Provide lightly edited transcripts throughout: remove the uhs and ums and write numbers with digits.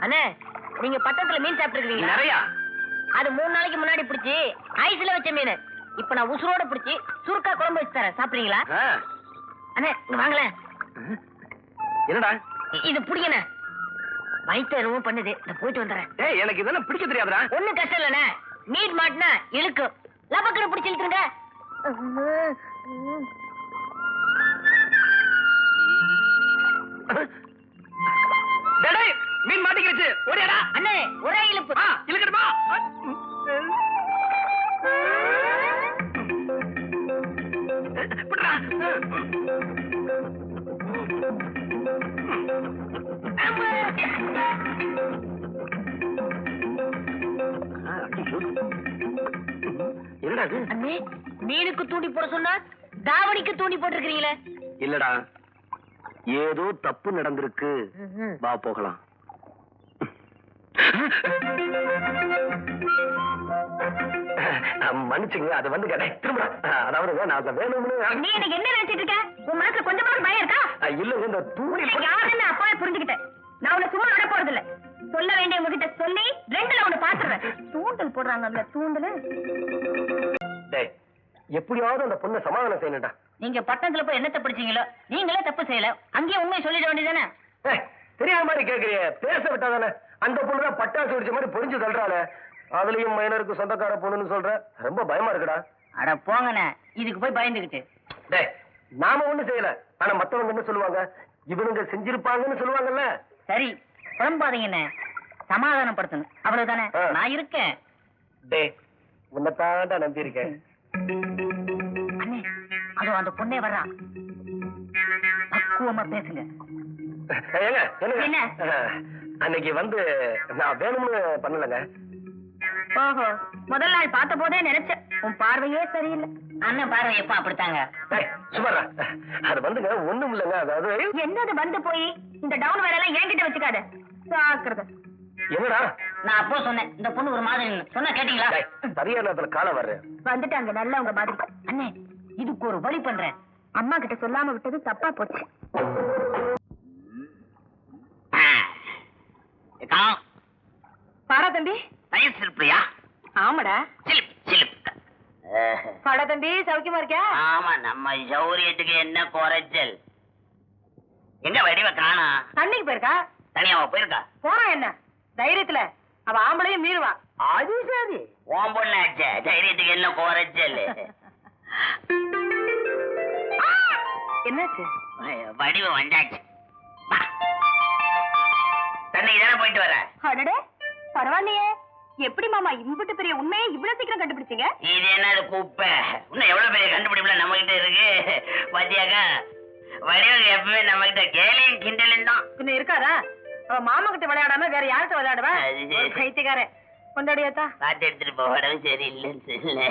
அண்ணே நீங்க பட்டத்துல மீன் சாப்பிட்டுருக்கீங்க நிறையா. அது 3 நாளைக்கு முன்னாடி பிடிச்சி ஐஸ்ல வச்ச மீன். இப்ப நான் உசுரோட பிடிச்சி சுருக்கா குழம்பு வச்சு தரேன், சாப்பிடுறீங்களா? அண்ணே இங்க வாங்களேன். என்னடா இது பிடிக்கண்ணே, வயிற்று என்னமோ பண்ணுது, நான் போயிட்டு வந்துடுறேன். ஏய் எனக்கு இதெல்லாம் பிடிக்க தெரியாதுடா. ஒண்ணும் கஷ்டம் இல்லண்ணே, மீட் மாட்டினா இழுக்கும், லபக்கரை பிடிச்சி இழுத்துருங்க. மீன் மாட்டிக்கிடுச்சு, ஓடியாடா. அண்ணே ஒரே இழுப்பு. இழுக்கட்டுமா? என்னடா இது? அண்ணே மீனுக்கு தூண்டி போட சொன்னா தாவணிக்கு தூண்டி போட்டிருக்கீங்களே. இல்லடா, ஏதோ தப்பு நடந்திருக்கு, வா போகலாம். மன்னிச்சுங்க, அது வந்து திரும்ப அதாவது நான் வேணும்னு. நீ எனக்கு என்ன நினைச்சிட்டு இருக்க? உன் மனசுல கொஞ்சமாவது பயம் இருக்கா? இல்ல இந்த தூணி யாருன்னு அப்பாவே புரிஞ்சுக்கிட்டேன். நான் உன்னை சும்மா விட போறது இல்ல, சொல்ல வேண்டிய உங்ககிட்ட சொல்லி 2ல ஒண்ணு பாத்துறேன். தூண்டல் போடுறாங்கல்ல, தூண்டல். எப்படியாவது அந்த பொண்ணை சமாதானம் செய்யணும்டா. நீங்க பட்டணத்துல போய் என்னத்தை பிடிச்சீங்களோ, நீங்களே தப்பு செய்யல, அங்கேயே உண்மையை சொல்லிட வேண்டியதானே. தெரியாத மாதிரி கேக்குறிய, பேச விட்டாதானே. அந்த பொண்ணுதான் பட்டாசு வெடிச்ச மாதிரி புரிஞ்சு சொல்றாளே, அதுலயும் மைனருக்கு சொந்தக்கார பொண்ணுன்னு சொல்ற, ரொம்ப பயமா இருக்குடா. அட போங்கண்ணே, இதுக்கு போய் பயந்துகிட்டு. நாம ஒண்ணு செய்யல, ஆனா மத்தவங்க என்ன சொல்லுவாங்க, இவனுங்க செஞ்சிருப்பாங்கன்னு சொல்லுவாங்கல்ல. சரி குழம்பாதீங்கண்ணே, சமாதானப்படுத்தணும், அவ்வளவுதானே. நான் இருக்கேன். உன்னைத்தாண்டா நம்பி இருக்கேன். அண்ணே அதோ அந்த பொண்ணே வர்றா, பக்குவமா பேசுங்க. என்ன அன்னைக்கு வந்து நான் வேணும்னு பண்ணலங்க. ஓஹோ, முதல் நாள் பார்த்த போதே நினைச்சேன் உன் பார்வையே சரியில்லை. அண்ணன் பார்வை எப்ப அப்படித்தாங்க. சுமாரா அது வந்துங்க ஒண்ணும் இல்லைங்க. அதாவது என்னது வந்து போய் இந்த டவுன் வேலை எல்லாம் என்கிட்ட வச்சுக்காத, சாக்குறது. என்னடா நான் அப்போ சொன்னேன் இந்த பொண்ணு ஒரு மாதிரி சொன்னா கேட்டீங்களா? சரியான நேரத்துல கால வர்றேன். வந்துட்டாங்க நல்லவங்க மாதிரி. அண்ணே இதுக்கு ஒரு வழி பண்றேன், அம்மா கிட்ட சொல்லாம விட்டது தப்பா போச்சு. பாடா தம்பி. ஆமாடா. பாடா தம்பி, சௌக்கியமா இருக்கியா? ஆமா, நம்ம சௌரியத்துக்கு என்ன குறைச்சல்? எங்க வடிவ காணா? தண்ணிக்கு போயிருக்கா? தனியாவா போயிருக்கா? போறா என்ன தைரியத்துல, அவ ஆம்பளையும் மீறுவா. அது சரி, ஓம் பொண்ணாச்சே, தைரியத்துக்கு என்ன குறைச்சல்? என்னாச்சு? வடிவ வந்தாச்சு. தண்ணிக்கு தானே போயிட்டு வர. அடடே பரவாயில்லையே, எப்படி மாமா இம்புட்டு பெரிய உண்மையை இவ்வளவு சீக்கிரம் கண்டுபிடிச்சீங்க? இது என்ன குப்பை, இன்னும் எவ்வளவு பெரிய கண்டுபிடிப்புல நம்ம கிட்ட இருக்கு பாத்தியாக்கா. வடிவம் எப்பவுமே நம்ம கிட்ட கேலியும் கிண்டலும் தான். இன்னும் இருக்காதா? அவ மாமா கிட்ட விளையாடாம வேற யார்கிட்ட விளையாடுவா? கைத்திக்கார கொண்டாடியாத்தா பார்த்து எடுத்துட்டு போகணும். சரி இல்லன்னு சொல்ல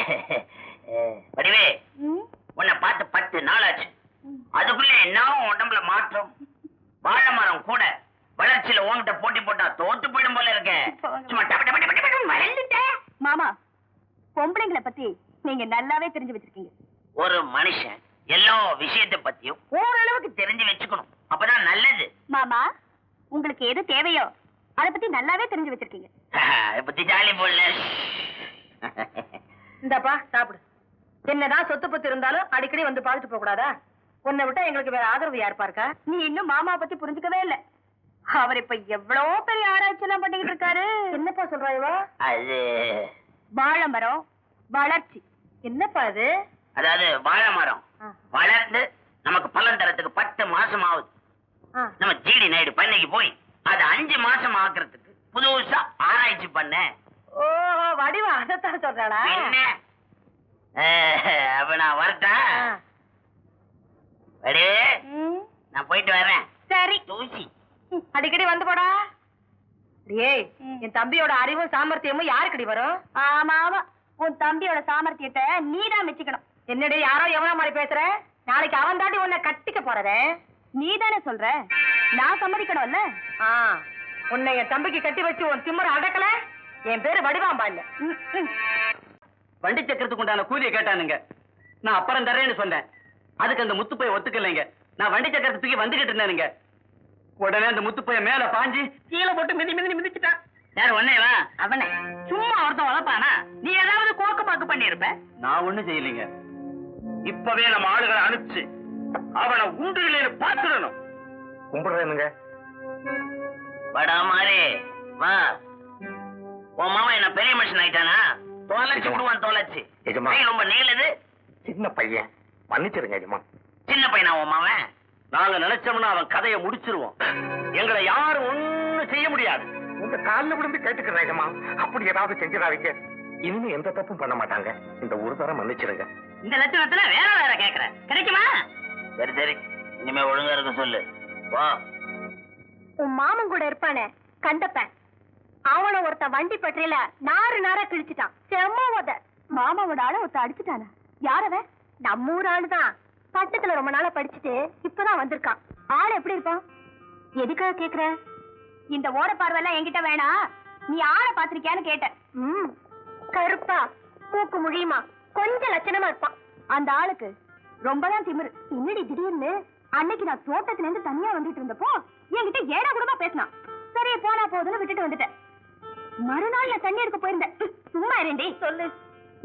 வடிவே, உன்னை பார்த்து 10 நாள் ஆச்சு. அதுக்குள்ள என்ன உடம்புல மாற்றம். வாழை மரம் கூட வளர்ச்சியில உன்கிட்ட போட்டி போட்டா தோத்து போயிடும் போல இருக்க. சும்மா வளர்ந்துட்டேன். மாமா, பொம்பளைங்களை பத்தி நீங்க நல்லாவே தெரிஞ்சு வச்சிருக்கீங்க. ஒரு மனுஷன் எல்லா விஷயத்தை பத்தியும் ஓரளவுக்கு தெரிஞ்சு வச்சுக்கணும், அப்பதான் நல்லது. மாமா, உங்களுக்கு எது தேவையோ அத பத்தி நல்லாவே தெரிஞ்சு வச்சிருக்கீங்க. பத்தி ஜாலி போடல. இந்தப்பா சாப்பிடு. என்னதான் சொத்து பத்து இருந்தாலும் அடிக்கடி வந்து பாத்துட்டு போக கூடாதா? உன்னை விட்டா எங்களுக்கு வேற ஆதரவு யாருப்பா இருக்கா? நீ இன்னும் மாமா பத்தி புரிஞ்சுக்கவே இல்ல. அவர் இப்ப எவ்வளவு பெரிய ஆராய்ச்சி எல்லாம் பண்ணிக்கிட்டு இருக்காரு. என்னப்பா சொல்றாயவா? அது வாழை மரம் வளர்ச்சி. என்னப்பா அது? அதாவது வாழை மரம் வளர்ந்து நமக்கு பலன் தரத்துக்கு 10 மாசம் ஆகுது. நம்ம ஜிடி நாயுடு பண்ணைக்கு போய் அது 5 மாசம் ஆக்குறதுக்கு புதுசா ஆராய்ச்சி பண்ண. ஓ வடிவா அதத்தான் சொல்றாளா? என்ன அப்ப நான் வரட்டா? வடி, நான் போயிட்டு வரேன். சரி தூசி அடிக்கடி வந்து போடா. ஏய், என் தம்பியோட அறிவும் சாமர்த்தியமும் யாருக்கடி வரும்? ஆமா ஆமா, உன் தம்பியோட சாமர்த்தியத்தை நீதான் மெச்சிக்கணும். என்னடி யாரோ எவனோ மாதிரி பேசுற? நாளைக்கு அவன் தாண்டி உன்னை கட்டிக்க போறதே நீதானே சொல்ற, நான் சம்மதிக்கணும்ல. உன்னை என் தம்பிக்கு கட்டி வச்சு உன் திமுற அடக்கல, என் பேரு வடிவாம்பா இல்ல. வண்டி சக்கரத்துக்கு உண்டான கூலியை கேட்டானுங்க, நான் அப்புறம் தரேன்னு சொன்னேன். அதுக்கு அந்த முத்து போய் ஒத்துக்கலைங்க. நான் வண்டி சக்கரத்தை தூக்கி வந்துகிட்டு இருந்தேனுங்க. உடனே அந்த முத்துப்பைய மேல பாஞ்சு கீழே போட்டு மிதிச்சிட்டான். யார் ஒன்னேவா? அவனே சும்மா ஒருத்தன் வளர்ப்பானா? நீ ஏதாவது கோக்கு பாக்கு பண்ணிருப்ப. நான் ஒண்ணும் செய்யலைங்க. இப்பவே நம்ம ஆளுகளை அனுப்பிச்சு அவனை உண்டுகளே பாத்துடணும். கும்பிடுறேனுங்க. வடா மாதிரி வா. உன் மாமா என்ன பெரிய மனுஷன் ஆயிட்டானா? தொலைச்சு விடுவான் தொலைச்சு. ரொம்ப நீளது. சின்ன பையன் மன்னிச்சிருங்க எஜமா. சின்ன பையனா உன் மாவன்? நாங்க நினைச்சோம்னா அவன் கதையை முடிச்சிருவோம். எங்களை யாரும் ஒண்ணும் செய்ய முடியாது. உங்க காலில் விழுந்து கேட்டுக்கிறேன் எஜமா. அப்படி ஏதாவது செஞ்சிடாதீங்க. இனிமே எந்த தப்பும் பண்ண மாட்டாங்க. இந்த ஒரு தரம் மன்னிச்சிருங்க. இந்த லட்சணத்துல வேற கேக்குற கிடைக்குமா? சரி சரி, இனிமே ஒழுங்கா இருக்க சொல்லு. வா. உன் மாமன் கூட இருப்பானே கண்டப்பன், அவனை ஒருத்த வண்டி பற்றியில நாரா கிழிச்சிட்டான். செம்மோத மாமாவோட ஆள ஒருத்த அடிச்சுட்டான. யாரவன்? நம்ம ஊர் ஆளுதான். பட்டத்துல ரொம்ப நாளா படிச்சுட்டு இப்பதான் வந்திருக்கான். ஆள் எப்படி இருப்பான்? எதுக்காக கேக்குற? இந்த ஓட பார்வையெல்லாம் என்கிட்ட வேணாம். நீ ஆளை பாத்திருக்கியான்னு கேட்ட. கருப்பா மூக்கு முழியுமா கொஞ்சம் லட்சணமா இருப்பான். அந்த ஆளுக்கு ரொம்பதான் திமிரு. என்னடி திடீர்னு? அன்னைக்கு நான் தோட்டத்துல இருந்து தனியா வந்துட்டு இருந்தப்போ என்கிட்ட ஏடா கூடமா பேசினான். சரி போனா போதுன்னு விட்டுட்டு வந்துட்டேன். மறுநாள் நான் தண்ணி எடுக்க போயிருந்தேன். சும்மா இருண்டி. சொல்லு.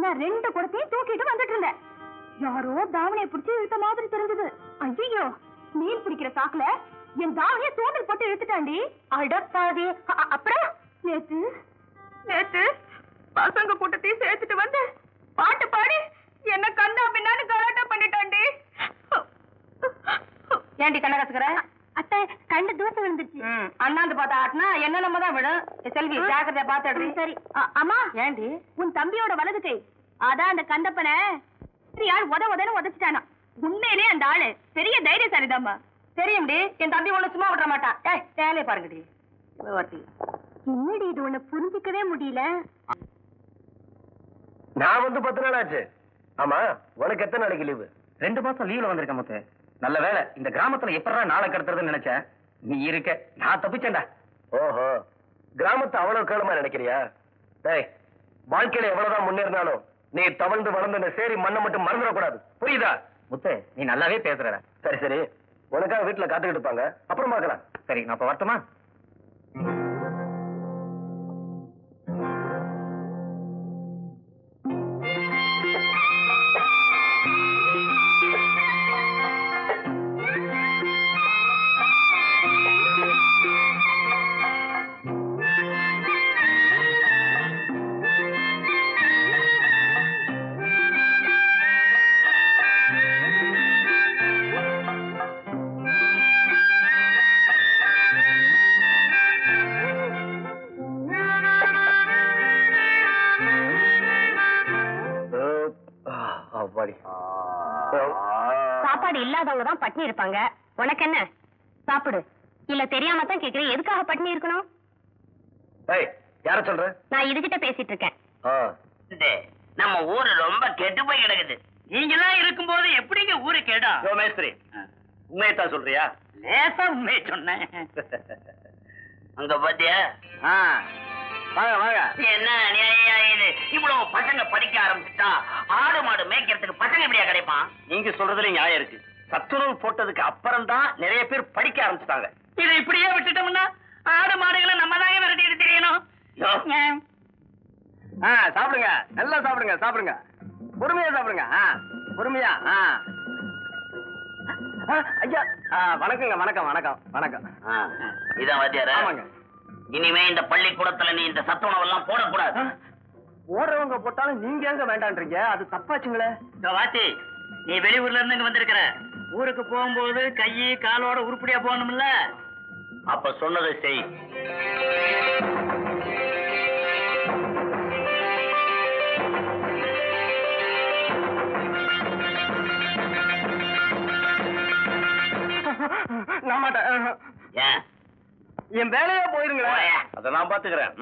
நான் 2 குடத்தையும் தூக்கிட்டு வந்துட்டு இருந்தேன். யாரோ தாவணியை பிடிச்சி இழுத்த மாதிரி தெரிஞ்சது. ஐயோ, மீன் பிடிக்கிற சாக்குல என் தாவணியை தூண்டில் போட்டு இழுத்துட்டாண்டி. அடப்பாதி. அப்புறம் நேத்து பசங்க கூட்டத்தையும் சேர்த்துட்டு வந்து பாட்டு பாடி என்ன கண்ணா பின்னான்னு கலாட்டா பண்ணிட்டாண்டி. ஏண்டி கண்ண கசுக்கிற? அத்தை கண்ணு தூசம் விழுந்துருச்சு. அண்ணாந்து பார்த்தா ஆட்டினா என்ன நம்ம தான் விடும். செல்வி ஜாக்கிரதையா பாத்து. சரி. அம்மா ஏண்டி? உன் தம்பியோட வலது கை அதான் அந்த கண்டப்பனை ஆள் உதன்னு உதச்சிட்டானா. உண்மையிலே அந்த ஆளு பெரிய தைரியசாலிதாம்மா. தெரியும்டி, என் தம்பி ஒண்ணு சும்மா விட மாட்டான். வேலையை பாருங்கடி. என்னடி இது உன்னை புரிஞ்சுக்கவே முடியல. நான் வந்து 10 நாள் ஆச்சு. ஆமா, உனக்கு எத்தனை நாளைக்கு லீவு? 2 மாசம் லீவ்ல வந்திருக்கேன் முத்து. நல்ல வேலை, இந்த கிராமத்துல எப்படா நாளை கடத்துறதுன்னு நினைச்சேன். நீ இருக்க, நான் தப்பிச்சேன்டா. ஓஹோ, கிராமத்தை அவ்வளவு கேளமா நினைக்கிறியா? டேய், வாழ்க்கையில எவ்வளவுதான் முன்னேறினாலும் நீ தவழ்ந்து வளர்ந்து சேரி மண்ணை மட்டும் மறந்துடக்கூடாது. புரியுதா? முத்து, நீ நல்லாவே பேசுற. சரி சரி, உனக்காக வீட்டுல காத்துக்கிட்டு இருப்பாங்க. அப்புறம் பார்க்கலாம். சரி, நான் இப்ப வரட்டுமா? சாப்பாடு இல்லாதவங்க தான் பட்னி இருப்பாங்க. உனக்கு என்ன? சாப்பிடு. இல்ல தெரியாம தான் கேக்குறேன், எதுக்காக பட்னி இருக்கணும்? யார சொல்ற? நான் இதுகிட்ட பேசிட்டு இருக்கேன். நம்ம ஊரு ரொம்ப கெட்டு போய் கிடக்குது. நீங்க எல்லாம் இருக்கும் போது எப்படிங்க ஊரு கேடும்? மேஸ்திரி, உண்மையத்தான் சொல்றியா? லேசா உண்மையை சொன்னேன். அங்க பாத்தியா? வாங்க வாங்க. என்ன அநியாயம் இது? இவ்வளவு பசங்க படிக்க ஆரம்பிச்சுட்டா ஆடு மாடு மேய்க்கிறதுக்கு பசங்க எப்படியா கிடைப்பான்? நீங்க சொல்றதுல நியாயம் இருக்கு. சத்துணவு போட்டதுக்கு அப்புறம் தான் நிறைய பேர் படிக்க ஆரம்பிச்சுட்டாங்க. இதை இப்படியே விட்டுட்டோம்னா ஆடு மாடுகளை நம்ம தாங்க விரட்டிட்டு தெரியணும். சாப்பிடுங்க, நல்லா சாப்பிடுங்க, சாப்பிடுங்க. பொறுமையா சாப்பிடுங்க. பொறுமையா. ஐயா, வணக்கங்க. வணக்கம் வணக்கம் வணக்கம். இதான் வாத்தியாரா? ஆமாங்க. இனிமே இந்த பள்ளிக்கூடத்துல நீ இந்த சத்துணவெல்லாம் போடக்கூடாது. போடுறவங்க போட்டாலும் நீங்க எங்க வேண்டான்றீங்க? அது தப்பாச்சுங்களே. வாத்தி, நீ வெளியூர்ல இருந்து இங்க வந்திருக்கிற. ஊருக்கு போகும்போது கையை காலோட உருப்படியா போகணும்ல. அப்ப சொன்னதை செய். நான் மாட்டேன். ஏன்? என் வேலையா போயிருங்களே. அதை நான் பாத்துக்கிறேன்.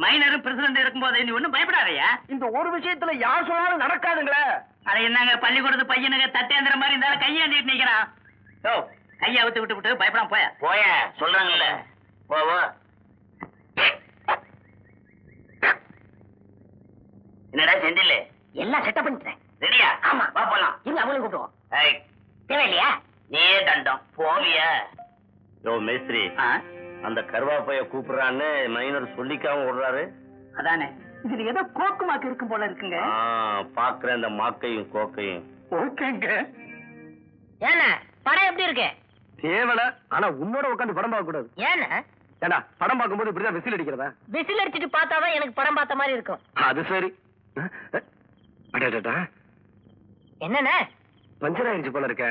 மைனரும் பிரசிடண்ட் இருக்கும்போது நீ ஒண்ணும் பயப்படாதயா? இந்த ஒரு விஷயத்துல யார் சொன்னாலும் நடக்காதுங்களே. அதை என்னங்க பள்ளிக்கூடத்து பையனுங்க தட்டேந்திர மாதிரி இருந்தாலும் கையாண்டிட்டு நிக்கிறான். கையை அவுத்து விட்டு பயப்படாம போய சொல்றாங்கல்ல. போ. என்னடா செந்தில்? எல்லாம் செட்டப் பண்ணிட்டேன். ரெடியா? ஆமா, வா போலாம். இருங்க, அவங்களும் கூப்பிடுவோம். தேவையில்லையா? நீயே தண்டம் போவியா? யோ மேஸ்திரி, அந்த கருவாப்பைய கூப்பிடுறான்னு மைனர் சொல்லிக்காம விடுறாரு. அதானே, இதுல ஏதோ கோக்கு மாக்கு இருக்கும் போல இருக்குங்க. பாக்குறேன் அந்த மாக்கையும் கோக்கையும். ஓகேங்க. ஏன்னா படம் எப்படி இருக்கு? தேவல, ஆனா உன்னோட உட்காந்து படம் பார்க்க கூடாது. ஏன்னா ஏண்டா படம் பார்க்கும்போது இப்படிதான் விசில் அடிக்கிறதா? விசில் அடிச்சுட்டு பார்த்தாதான் எனக்கு படம் பார்த்த மாதிரி இருக்கும். அது சரி. அடடா, என்னண்ணே பஞ்சர் ஆயிடுச்சு போல இருக்க.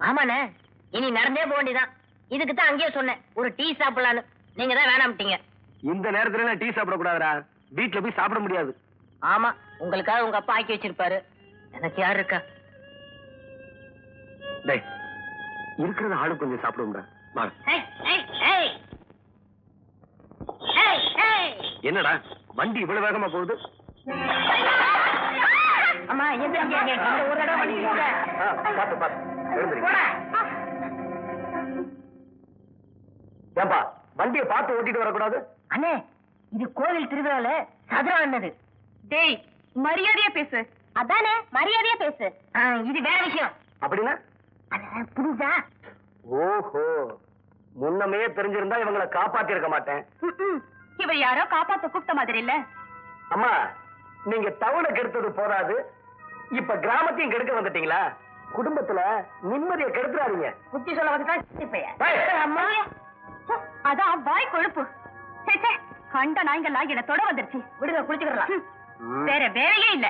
ஆமாண்ணே, இனி நடந்தே போக வேண்டியதான். இதுக்கு தான் அங்கேயே சொன்னேன் ஒரு டீ சாப்பிடலான்னு. நீங்க தான் வேணாம்ட்டீங்க. இந்த நேரத்துல டீ சாப்பிட கூடாதுடா. வீட்டுல போய் சாப்பிட முடியாது. ஆமா, உங்களுக்காக உங்க அப்பா ஆக்கி வச்சிருப்பாரு. எனக்கு யார் இருக்கா? டேய், இருக்கிறத ஆளு கொஞ்சம் சாப்பிடும்டா. வா. என்னடா வண்டி இவ்வளவு வேகமா போகுது? அம்மா ஒரு தடவை வண்டி போங்க. பாத்து பாத்து எழுந்திரு. ஏன்பா வண்டியை பார்த்து ஓட்டிட்டு வரக்கூடாது? அண்ணே, இது கோவில் திருவிழால சதுரம் அண்ணது. டேய், மரியாதையா பேசு. அதானே, மரியாதையா பேசு. இது வேற விஷயம். அப்படின்னா புரியுதா? ஓஹோ, முன்னமே தெரிஞ்சிருந்தா இவங்களை காப்பாத்தி இருக்க மாட்டேன். இவர் யாரோ காப்பாத்த கூப்பிட்ட மாதிரி இல்ல. அம்மா, நீங்க டவுனை கெடுத்தது போதாது, இப்ப கிராமத்தையும் கெடுக்க வந்துட்டீங்களா? குடும்பத்துல நிம்மதியை கெடுத்துறாதீங்க. புத்தி சொல்ல வந்துட்டா. அம்மா, அதான் வாய் கொழுப்பு. கண்ட நாய்களா என்ன தொட வந்துருச்சு. விடுங்க, குளிச்சுக்கலாம். வேற வேலையே இல்ல.